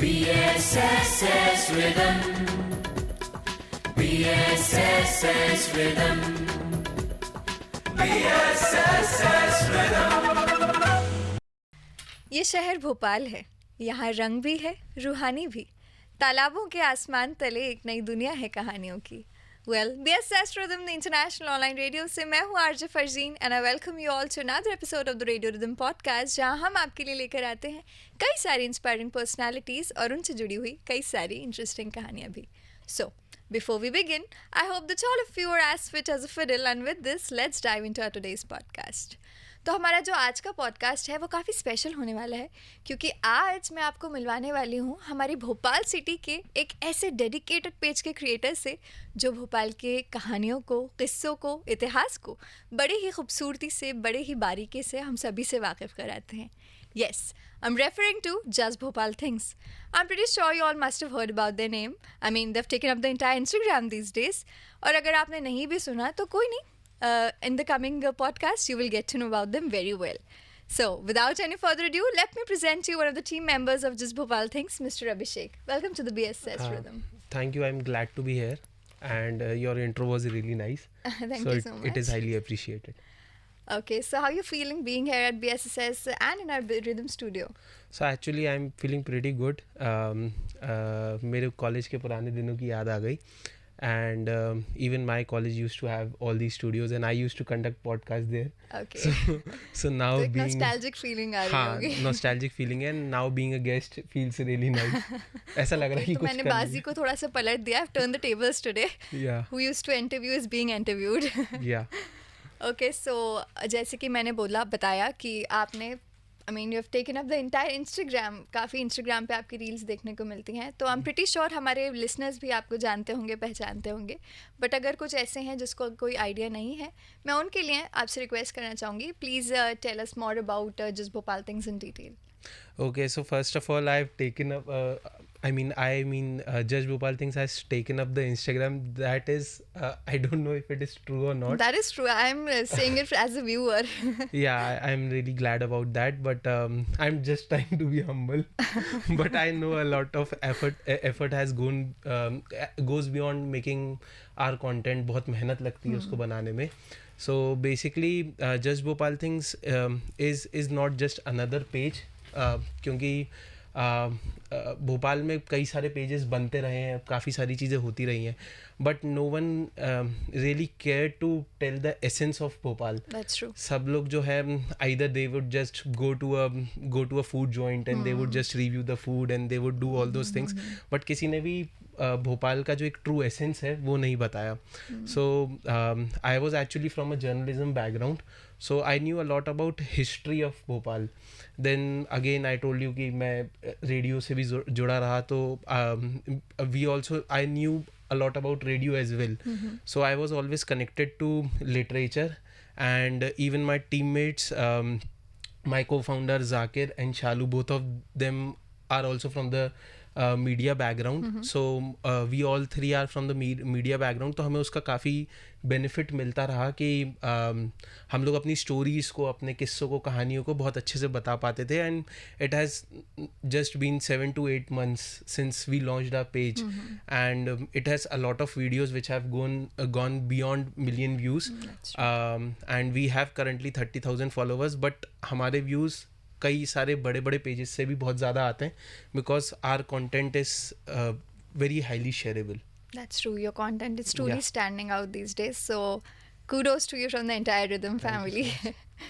BSSS Rhythm. BSSS Rhythm. BSSS Rhythm. ये शहर भोपाल है, यहाँ रंग भी है, रूहानी भी। तालाबों के आसमान तले एक नई दुनिया है कहानियों की। BSSS Rhythm, the international online radio से मैं हूँ RJ Farzeen and I welcome you all to another episode of the Radio Rhythm podcast, जहाँ हम आपके लिए लेकर आते हैं कई सारी इंस्पायरिंग पर्सनालिटीज़ और उनसे जुड़ी हुई कई सारी इंटरेस्टिंग कहानियाँ भी. So, before we begin, I hope that all of you are as fit as a fiddle, and with this, let's dive into our today's podcast. तो हमारा जो आज का पॉडकास्ट है वो काफ़ी स्पेशल होने वाला है क्योंकि आज मैं आपको मिलवाने वाली हूँ हमारी भोपाल सिटी के एक ऐसे डेडिकेटेड पेज के क्रिएटर से जो भोपाल के कहानियों को, किस्सों को, इतिहास को बड़े ही खूबसूरती से, बड़े ही बारीकी से हम सभी से वाकिफ़ कराते हैं. Yes, I'm referring to Just Bhopal Things. I'm pretty sure you all must have heard about their name. I mean, they've taken up the entire Instagram these days. और अगर आपने नहीं भी सुना तो कोई नहीं. In the coming podcast, you will get to know about them very well. So, without any further ado, let me present you one of the team members of Just Bhopal Things, Mr. Abhishek. Welcome to the BSSS Rhythm. Thank you. I'm glad to be here. And your intro was really nice. Thank you so much. It is highly appreciated. Okay, so how are you feeling being here at BSSS and in our rhythm studio? So actually, I'm feeling pretty good. मेरे college के पुराने दिनों की याद आ गई. And even my college used to have all these studios and I used to conduct podcasts there. Okay. So now तो एक being nostalgic feeling आ रही होगी. हाँ, nostalgic feeling and now being a guest feels really nice. ऐसा लग रहा है कि तो कुछ मैंने करना बाजी को थोड़ा सा पलट दिया. I've turned the tables today. Yeah. Who used to interview is being interviewed. Yeah. Okay, so जैसे कि मैंने बताया कि आपने you have taken up the entire Instagram. काफ़ी Instagram पे आपकी रील्स देखने को मिलती हैं. तो I'm pretty sure हमारे listeners भी आपको जानते होंगे, पहचानते होंगे. बट अगर कुछ ऐसे हैं जिसको कोई आइडिया नहीं है, मैं उनके लिए आपसे रिक्वेस्ट करना चाहूँगी. Please tell us more about just Bhopal things in detail. Okay, so first of all, I've taken up. Just Bhopal Things has taken up the Instagram. That is, I don't know if it is true or not. That is true. I'm saying it as a viewer. Yeah, I'm really glad about that. But I'm just trying to be humble. But I know a lot of effort has goes beyond making our content. बहुत मेहनत लगती है उसको बनाने में. So basically, Just Bhopal Things is not just another page. क्योंकि भोपाल में कई सारे पेजेस बनते रहे हैं, काफ़ी सारी चीज़ें होती रही हैं, but no one really care to tell the essence of Bhopal. That's true. सब लोग जो है either they would just go to a food joint and they would just review the food and they would do all those things, but किसी ने भी भोपाल का जो एक ट्रू एसेंस है वो नहीं बताया. So I was actually from a journalism background, so I knew a lot about history of Bhopal. Then again I told you कि मैं रेडियो से भी जुड़ा रहा, तो I knew a lot about radio as well. So I was always connected to literature, and even my teammates, my co-founder Zakir and Shalu, both of them are also from the media background. So we all three are from the media background. तो हमें उसका काफ़ी benefit मिलता रहा कि हम लोग अपनी स्टोरीज़ को, अपने किस्सों को, कहानियों को बहुत अच्छे से बता पाते थे. And it has just been 7 to 8 months since we launched our page, and it has a lot of videos which have gone beyond million views, and we have currently 30,000 followers. but हमारे views कई सारे बड़े बड़े pages से भी बहुत ज़्यादा आते हैं, because our content is very highly shareable. That's true. Your content is truly standing out these days. So, kudos to you from the entire Rhythm family.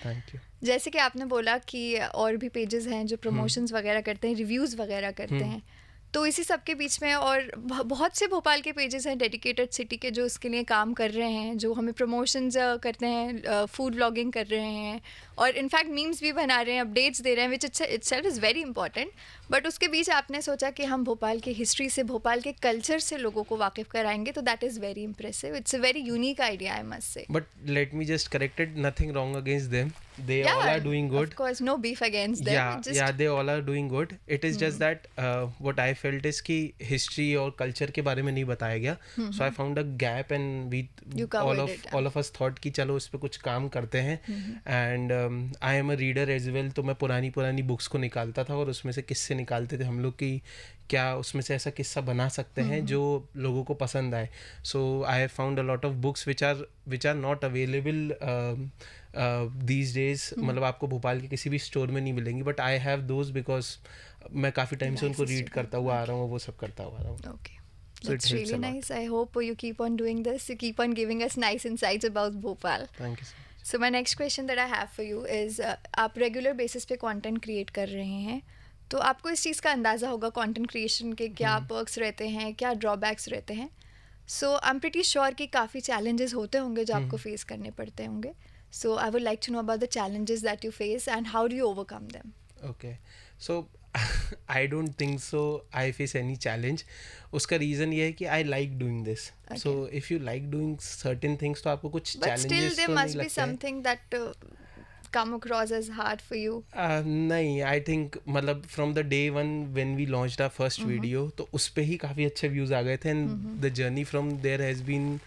Thank you. जैसे कि आपने बोला कि और भी पेजेस हैं जो प्रमोशंस वगैरह करते हैं, रिव्यूज़ वगैरह करते हैं, तो इसी सब के बीच में और बहुत से भोपाल के पेजेस हैं डेडिकेटेड सिटी के जो इसके लिए काम कर रहे हैं, जो हमें प्रमोशंस करते हैं, फूड व्लॉगिंग कर रहे हैं और इनफैक्ट मीम्स भी बना रहे हैं, अपडेट्स दे रहे हैं, which itself is very important. But उसके बीच आपने सोचा कि हम भोपाल के हिस्ट्री से, भोपाल के कल्चर से लोगों को वाकिफ़ कराएंगे, तो that is very impressive. It's a very unique idea, I must say. But let me just corrected, nothing wrong against them. they all are doing good. Of course, no beef against them. Yeah, they all are doing good. It is just that what I felt is कि history और culture के बारे में नहीं बताया गया. So I found a gap and You covered it. all of us thought कि चलो इस पे कुछ काम करते हैं. And I am a reader as well, तो मैं पुरानी बुक्स को निकालता था और उसमें से किस्से निकालते थे हम लोग की क्या उसमें से ऐसा किस्सा बना सकते हैं जो लोगों को पसंद आए. So I have found a lot of books which are not available these days. मतलब आपको भोपाल के किसी भी स्टोर में नहीं मिलेंगी, but I have those because मैं काफ़ी टाइम से उनको रीड करता हुआ आ रहा हूँ, वो सब करता हुआ आ रहा हूँ. Okay. That's really nice. I hope you keep on doing this. You keep on giving us nice insights about Bhopal. Thank you so much. So my next question that I have for you is आप regular basis पे content create कर रहे हैं, तो आपको इस चीज़ का अंदाज़ा होगा कंटेंट क्रिएशन के क्या पर्क्स रहते हैं, क्या ड्रॉबैक्स रहते हैं. सो आई एम प्रीटी श्योर कि काफ़ी चैलेंजेस होते होंगे जो आपको फेस करने पड़ते होंगे. So I would like to know about the challenges that you face and how do you overcome them. Okay, so I don't think so I face any challenge. उसका रीज़न ये है कि I like doing this. Okay. So if you like doing certain things तो आपको कुछ But challenges still there तो नहीं must be लगते हैं. something that come across as hard for you. नहीं, आई थिंक मतलब from the day one when we launched our first video तो उस पे ही काफ़ी अच्छे व्यूज़ आ गए थे and the journey from there has been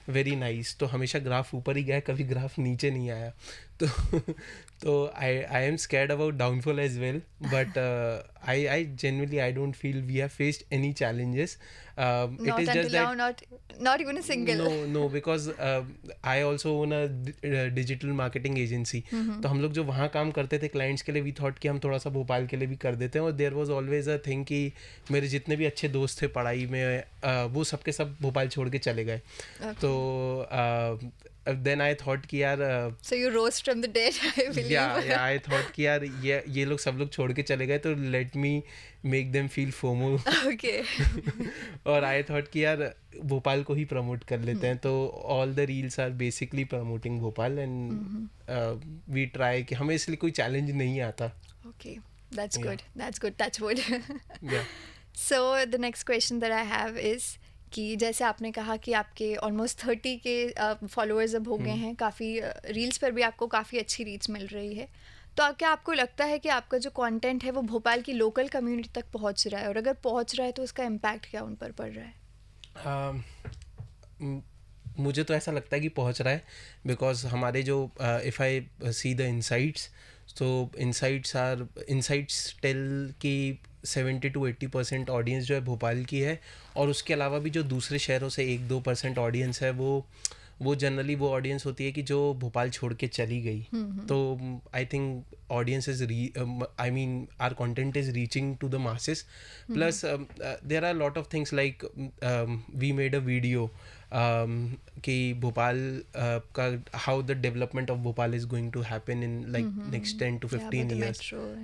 very nice. तो हमेशा ग्राफ ऊपर ही गया, कभी ग्राफ नीचे नहीं आया. तो I am scared about downfall as well, but I genuinely I don't feel we have faced any challenges. It Not is just until that now, not even a single. No, because I also own a digital marketing agency. तो हम लोग जो वहाँ काम करते थे clients के लिए, वी थॉट कि हम थोड़ा सा भोपाल के लिए भी कर देते हैं. और there was always a thing कि मेरे जितने भी अच्छे दोस्त थे पढ़ाई में वो सब के सब भोपाल छोड़ के चले गए. तो then I thought कि यार So you rose from the dead, I believe. yeah I thought कि यार ये लोग सब लोग छोड़ के चले गए तो let me make them feel FOMO. Okay. और I thought कि यार भोपाल को ही प्रमोट कर लेते हैं. तो all the reels are basically promoting Bhopal and we try कि हमें इसलिए कोई चैलेंज नहीं आता. Okay, that's good. That's good. Touch wood. Yeah. So the next question that I have is कि जैसे आपने कहा कि आपके ऑलमोस्ट 30 के फॉलोअर्स अब हो गए हैं, काफ़ी रील्स पर भी आपको काफ़ी अच्छी रीच मिल रही है. तो क्या आपको लगता है कि आपका जो कंटेंट है वो भोपाल की लोकल कम्युनिटी तक पहुंच रहा है, और अगर पहुंच रहा है तो उसका इम्पैक्ट क्या उन पर पड़ रहा है? मुझे तो ऐसा लगता है कि पहुंच रहा है बिकॉज हमारे जो if I see the insights, तो इनसाइट्स टेल कि 70 to 80% ऑडियंस जो है भोपाल की है. और उसके अलावा भी जो दूसरे शहरों से 1-2% ऑडियंस है वो जनरली वो ऑडियंस होती है कि जो भोपाल छोड़ के चली गई. तो I think audience is I mean our content is reaching to the masses. Plus there are lot of things like we made a video कि भोपाल का how the development of Bhopal is going to happen in like next 10 to 15 years.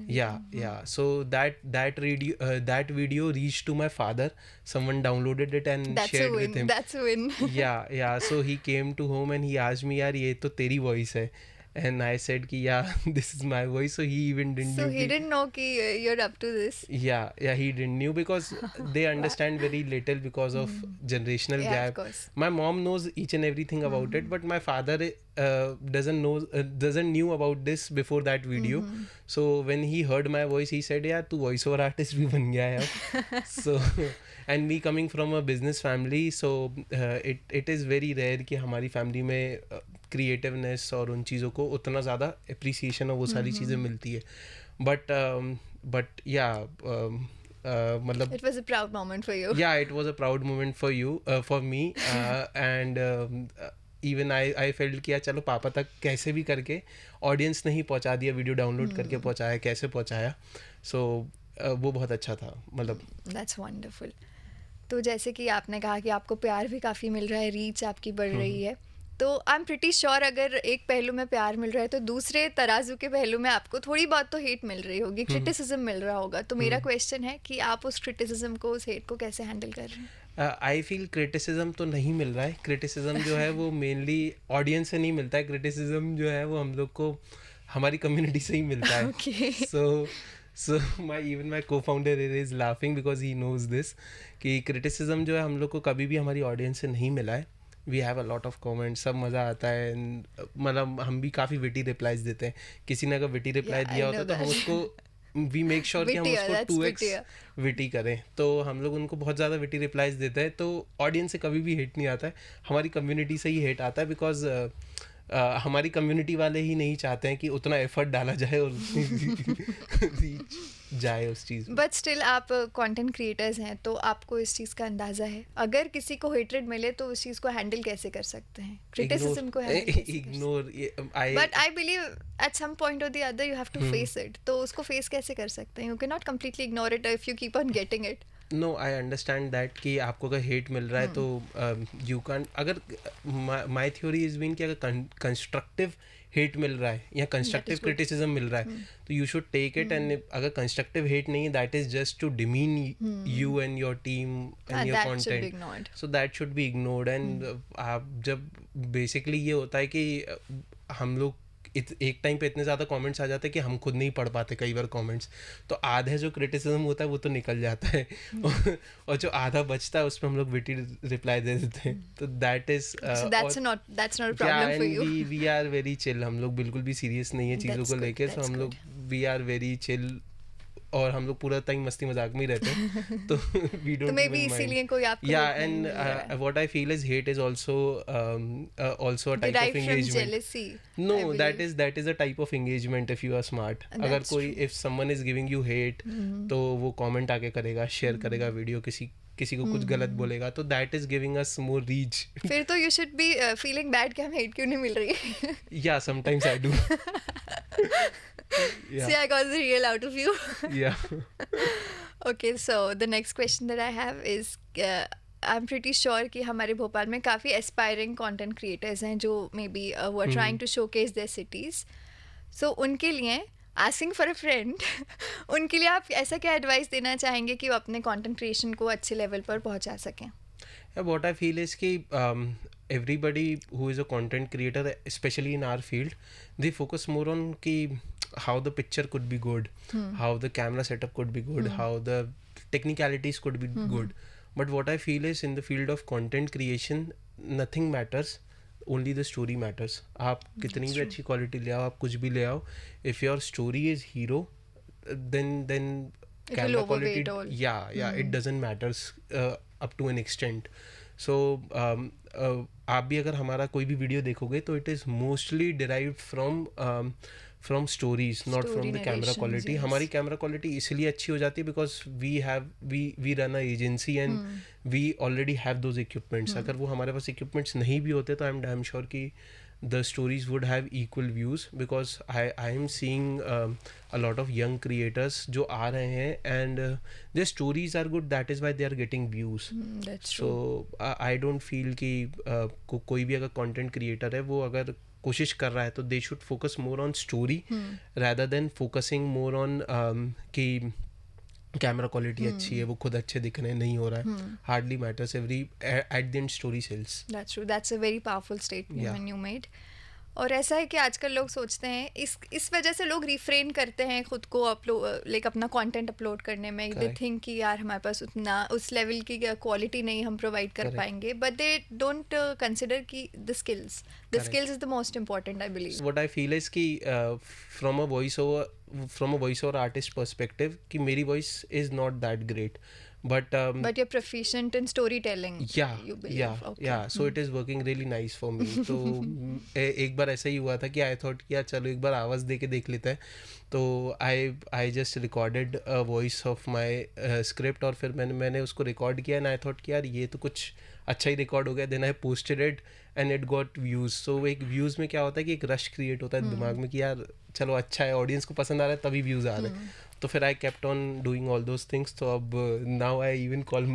Yeah. So that video reached to my father. Someone downloaded it and shared with him. That's a win. Yeah. So he came to home and he asked me, यार ये तो तेरी voice है. And I said कि yeah, this is my voice. So he even didn't So knew he didn't know कि you're up to this. Yeah, he didn't knew because they understand very little because of generational Yeah, gap. of course. My mom knows each and everything about it, but my father doesn't knew about this before that video. So when he heard my voice, he said, "यार तू voice over artist भी बन गया है अब." So and me coming from a business family, so it is very rare कि हमारी family में क्रिएटिवनेस और उन चीज़ों को उतना ज़्यादा अप्रिसिएशन और वो सारी चीज़ें मिलती है. बट या मतलब It was a proud moment for you. yeah, it was a proud moment for me and even I felt कि यार चलो पापा तक कैसे भी करके ऑडियंस ने ही पहुंचा दिया, वीडियो डाउनलोड करके पहुंचाया, कैसे पहुंचाया. सो वो बहुत अच्छा था मतलब. That's wonderful. तो जैसे कि आपने कहा कि आपको प्यार भी काफ़ी मिल रहा है, रीच आपकी बढ़ रही है, तो आई एम प्रिटी श्योर अगर एक पहलू में प्यार मिल रहा है तो दूसरे तराजू के पहलू में आपको थोड़ी बहुत तो हेट मिल रही होगी, क्रिटिसिज्म मिल रहा होगा. तो मेरा क्वेश्चन है कि आप उस क्रिटिसिज्म को, उस हेट को कैसे हैंडल कर रहे हैं? आई फील क्रिटिसिज्म तो नहीं मिल रहा है. क्रिटिसिज्म जो है वो मेनली ऑडियंस से नहीं मिलता है. क्रिटिसिज्म जो है वो हम लोग को हमारी कम्युनिटी से ही मिलता है. So my co-founder is laughing because he knows this कि criticism जो है हम लोग को कभी भी हमारी ऑडियंस से नहीं मिला है. We have a lot of comments, सब मज़ा आता है मतलब हम भी काफ़ी विटी रिप्लाईज देते हैं. किसी ने अगर विटी रिप्लाई Yeah, I दिया होता know है तो हम that. उसको वी मेक श्योर कि हम Wittier, उसको that's 2x wittier. विटी करें. तो हम लोग उनको बहुत ज़्यादा विटी रिप्लाईज देते हैं. तो ऑडियंस से कभी भी हेट नहीं आता है, हमारी कम्युनिटी से ही हेट आता है. बिकॉज हमारी कम्युनिटी वाले ही नहीं चाहते हैं कि उतना एफर्ट डाला जाए और रीच जाए उस चीज़ में. बट स्टिल आप कंटेंट क्रिएटर्स हैं, तो आपको इस चीज़ का अंदाज़ा है. अगर किसी को हेटरेड मिले तो उस चीज़ को हैंडल कैसे कर सकते हैं, क्रिटिसिज्म को हैंडल कैसे कर सकते हैं? Ignore. But I believe at some point or the other you have to face it. तो उसको फेस कैसे कर सकते हैं? You can not completely ignore it if you keep on getting it. No, I understand that कि आपको अगर hate मिल रहा है तो यू कैन, अगर माई थ्योरी इज बीन कि अगर कंस्ट्रक्टिव हेट मिल रहा है या कंस्ट्रक्टिव क्रिटिसिज्म मिल रहा है तो you should take it. And अगर कंस्ट्रक्टिव हेट नहीं है, that is just to demean you and your team and your content, so that should be ignored. And आप जब बेसिकली ये होता है कि हम लोग एक टाइम पे इतने ज़्यादा कमेंट्स आ जाते हैं कि हम खुद नहीं पढ़ पाते कई बार कमेंट्स, तो आधे जो क्रिटिसिज्म होता है वो तो निकल जाता है और जो आधा बचता है उसमें हम लोग विटी रिप्लाई दे देते हैं. तो that is that's not a problem for you. We are very chill. हम लोग बिल्कुल भी सीरियस नहीं है चीज़ों That's को good, लेके. सो that's हम लोग good. We are very chill और हम लोग पूरा टाइम मस्ती मजाक में ही रहते हैं. तो वी तो डोंट मे बी इसीलिए कोई आपको yeah hate नहीं and मिल रहा है. what I feel is hate is also also a type Derived of from engagement. jealousy, No, I that believe. is a type of engagement if you are smart. And अगर that's कोई true. if someone is giving you hate तो वो comment आके करेगा, share करेगा video, किसी को कुछ गलत बोलेगा, तो that is giving us more reach. फिर तो you should be feeling bad कि हमें hate क्यों नहीं मिल रही है. Yeah, sometimes I do. See, I got the real out of you. Yeah. Okay, so the next question that I have is I'm pretty sure कि हमारे भोपाल में काफ़ी aspiring content creators हैं जो maybe who are trying to showcase their cities. So उनके लिए asking for a friend उनके लिए आप ऐसा क्या advice देना चाहेंगे कि वो अपने content creation को अच्छे level पर पहुंचा सकें? Yeah, what I feel is कि everybody who is a content creator, especially in our field, they focus more on कि how the picture could be good, how the camera setup could be good, how the technicalities could be good. But what I feel is in the field of content creation, nothing matters, only the story matters. आप कितनी भी अच्छी quality ले आओ, आप कुछ भी ले आओ, if your story is hero, then It will camera overweigh quality, it all. yeah, it doesn't matters up to an extent. So आप भी अगर हमारा कोई भी वीडियो देखोगे तो it is mostly derived from stories, not Story from the camera narrations, quality. yes. हमारी camera quality इसलिए अच्छी हो जाती है because we run a agency and we already have those equipments. अगर वो हमारे पास इक्विपमेंट्स नहीं भी होते तो आई एम डैम श्योर कि the stories would have equal views, because I am seeing a lot of young creators जो आ रहे हैं and their stories are good, that is why they are getting views. That's true. So I don't feel कि कोई भी अगर content creator है वो अगर कोशिश कर रहा है तो they should focus more on story rather than focusing more on कि कैमरा क्वालिटी अच्छी है, वो खुद अच्छे दिख रहे हैं, नहीं हो रहा है. Hardly matters, every at the end story sells. That's true. That's a very powerful statement Yeah. when you made. और ऐसा है कि आजकल लोग सोचते हैं इस वजह से लोग रिफ्रेन करते हैं खुद को लाइक अपना कंटेंट अपलोड करने में. दे Correct. थिंक कि यार हमारे पास उतना उस लेवल की क्वालिटी नहीं हम प्रोवाइड कर Correct. पाएंगे, बट दे डोंट कंसिडर कि the skills Correct. Is the most important, I believe. What I feel is कि from a voice over artist perspective कि मेरी voice is not that great, but but you are proficient in story telling. yeah, so it is working really nice for me. तो एक बार ऐसा ही हुआ था कि I thought कि यार चलो एक बार आवाज़ दे के देख लेते हैं. तो I just recorded a voice of my script और फिर मैंने उसको रिकॉर्ड किया एंड आई थॉट कि यार ये तो कुछ अच्छा ही रिकॉर्ड हो गया. Then I posted it and it got views. So एक व्यूज़ में क्या होता है कि एक रश क्रिएट होता है दिमाग में कि यार चलो अच्छा है, ऑडियंस को पसंद आ रहा है तभी व्यूज़ आ रहे हैं. तो फिर I kept on doing all those things. तो अब now I even call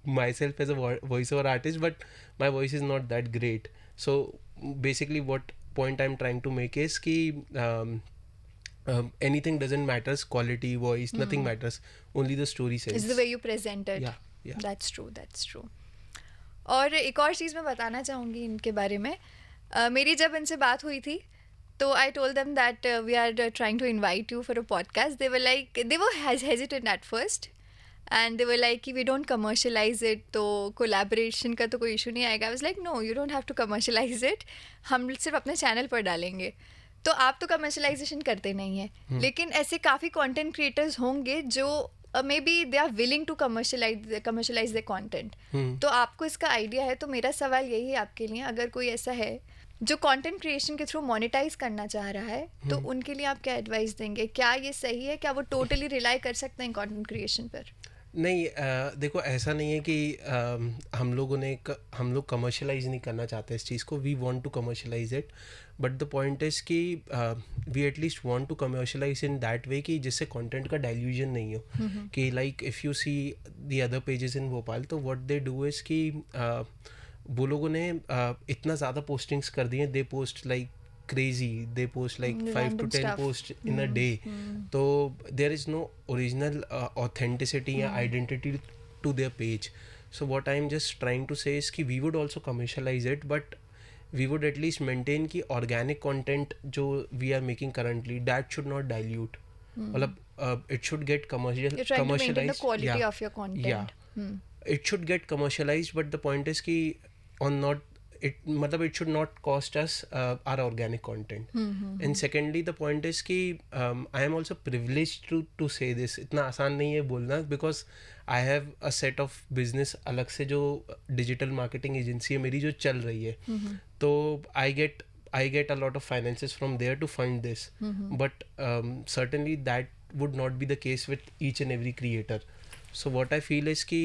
myself as a voice over artist, but my voice is not that great. So basically what point I am trying to make is कि anything doesn't matters, quality, voice, nothing matters, only the story sells. It's the way you present it. Yeah. That's true. और एक और चीज़ मैं बताना चाहूँगी इनके बारे में. मेरी जब इनसे बात हुई थी तो I told them that we are trying to invite you for a podcast. They were hesitant at first, and they were like कि वी डोंट कमर्शलाइज इट, तो कोलैबोरेशन का तो कोई इशू नहीं आएगा. I was like no, you don't have to commercialise it, हम सिर्फ अपने चैनल पर डालेंगे. तो आप तो कमर्शलाइजेशन करते नहीं हैं, लेकिन ऐसे काफ़ी कंटेंट क्रिएटर्स होंगे जो maybe they are willing to commercialise the content. तो आपको इसका आइडिया है. तो मेरा सवाल यही है आपके लिए, अगर कोई ऐसा है जो कंटेंट क्रिएशन के थ्रू मोनेटाइज करना चाह रहा है, तो उनके लिए आप क्या एडवाइस देंगे? क्या ये सही है? क्या वो टोटली रिलाई कर सकते हैं कंटेंट क्रिएशन पर? नहीं, देखो ऐसा नहीं है कि हम लोग कमर्शलाइज नहीं करना चाहते इस चीज़ को. We want to commercialise it, but the point is कि we at least want to commercialise in that way कि जिससे कंटेंट का डाइल्यूजन नहीं हो. कि like if you see the other pages in Bhopal, तो व्हाट दे डू इज़ कि वो लोगों ने इतना ज़्यादा पोस्टिंग्स कर दिए. They post like crazy, they post like 5 to 10 posts in a day. So there is no original authenticity or identity to their page. So what I'm just trying to say is कि we would also commercialize it, but we would at least maintain कि organic content जो we are making currently, that should not dilute. मतलब it should get You're trying to maintain the quality of your content. Yeah. It should get commercialized, but the point is कि on not मतलब it should not cost us our organic content. And secondly the point is कि I am also privileged to say this. इतना आसान नहीं है बोलना, because I have a set of business अलग से जो digital marketing agency है मेरी जो चल रही है. तो I get a lot of finances from there to fund this. But certainly that would not be the case with each and every creator. So what I feel is कि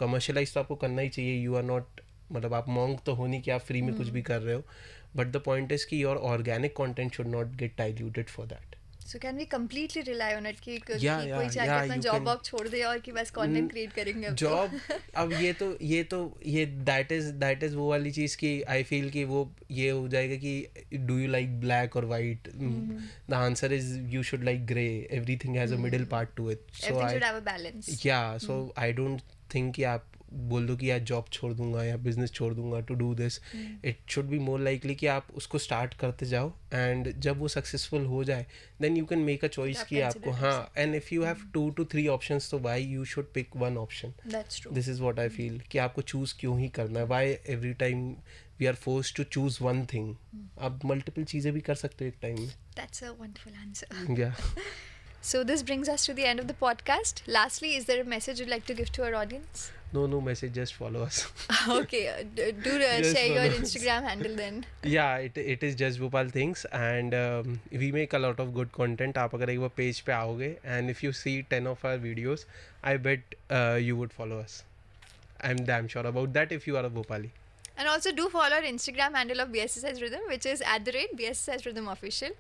commercialize तो आपको करना ही चाहिए. You are not, मतलब आप मॉन्ग तो हो नहीं कि आप फ्री में कुछ भी कर रहे हो, बट द पॉइंट इज कि your organic content should not get diluted for that. So can we completely rely on it कि कोई yeah, चाहे अपना जॉब वॉब छोड़ दे और कि बस कंटेंट क्रिएट करेंगे अब जॉब. अब ये दैट इज वो वाली चीज़ कि आई फील कि वो ये हो जाएगा कि डू यू लाइक ब्लैक और white. The answer is you should like grey. Everything has a middle part two it. So everything should have a balance. या सो आई डोंट थिंक कि आप बोल दो कि यार जॉब छोड़ दूंगा या बिजनेस छोड़ दूंगा to do this. It should be more likely कि आप उसको स्टार्ट करते जाओ, एंड जब वो सक्सेसफुल हो जाए then you can make a choice कि आपको, हाँ, and if you have 2 to 3 options, तो why you should pick one option. This is what I feel कि आपको चूज क्यों ही करना है. Why every time we are forced to choose one thing. आप मल्टीपल चीजें भी कर सकते हो एक टाइम में. That's a wonderful answer. या So this brings us to the end of the podcast. Lastly, is there a message you'd like to give to our audience? No message, just follow us. Okay, do Just share your follow us. Instagram handle then. Yeah, it is just Bhopal Things, and we make a lot of good content. आप अगर एक बार page पे आओगे and if you see 10 of our videos, I bet you would follow us. I'm damn sure about that if you are a Bhopali. And also do follow our Instagram handle of BSSS Rhythm, which is @BSSS Rhythm Official.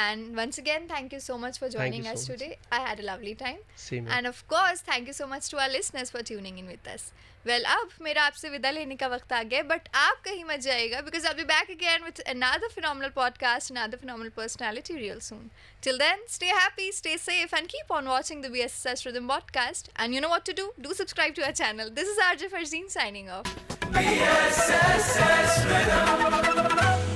And once again, thank you so much for joining you us so much. today. I had a lovely time. Same here. And of course, thank you so much to our listeners for tuning in with us. Well, अब मेरा आपसे विदा लेने का वक्त आ गया, but आप कहीं मत जाइएगा, because I'll be back again with another phenomenal podcast, another phenomenal personality real soon. Till then, stay happy, stay safe, and keep on watching the BSSS Rhythm podcast. And you know what to do? Do subscribe to our channel. This is RJ Farzeen signing off. BSSS Rhythm.